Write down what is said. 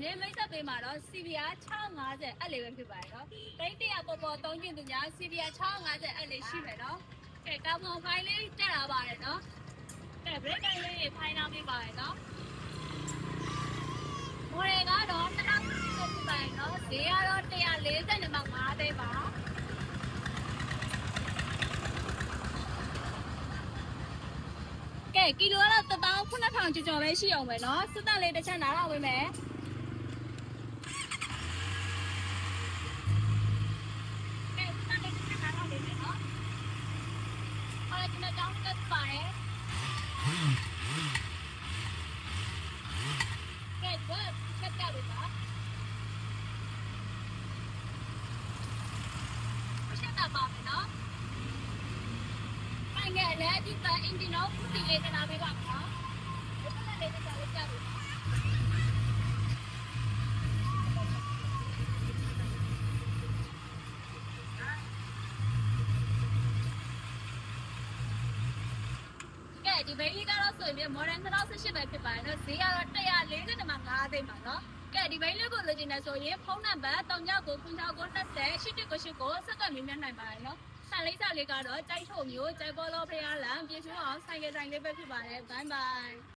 နေမိတ်ဆက်ပေးမှာတော့ CBR 650အဲ့လေးပဲဖြစ်ပါတယ်နော်။တိတ်တရပေါ်ပေါ်သုံးကျင်သူများ CBR 650အဲ့လေးရှိမယ်နော်။ကဲကောင်းကောင်းဖိုင်လေးတက်လာပါတယ်နော်။ကဲ brake ကိုင်းလေးဖိုင်နာပေးပါတယ်နော်။မော်ဒယ်ကတော့2000ဖြစ်ပါတယ်နော်။ဈေးကတော့140မှ5သိန်းပါ။ကဲကီလိုကတော့19000ကျော်ပဲရှိအောင်ပဲเนาะစစ်တပ်လေးတစ်ချက်နားတော့ဝင်မယ်ကဲစစ်တပ်လေးတစ်ချက်နားတော့ဝင်မယ်เนาะဟောကျွန်တော်ကြောင်းတက်ပါတယ်ကဲဒီချက်ကြပြီပါချက်တာပါမယ်เนาะไอ้เนี่ยแหละที่ตาอินดิโนผู้ตีเลยนะไปก่อนเนาะเดี๋ยวเราเลยจะเลยจ้ะကဲဒီဘိန်းလေးကတော့ဆိုရင် modern 2018ပဲဖြစ်ပါတယ်เนาะဈေးကတော့140နဲ့မှ5သိန်းပါเนาะကဲဒီဘိန်းလေးကိုလိုချင်တယ်ဆိုရင်ဖုန်းနံပါတ်3999208989ဆက်သွယ်မြင်နိုင်ပါတယ်เนาะဆိုင်လေးစားလေးကတော့ကြိုက်ထုတ်မျိုးကြိုက်ပေါ်လို့ဖရားလမ်းပြေချိုးအောင်ဆိုင်ကလေးပဲဖြစ်ပါတယ်ဘိုင်ဘိုင်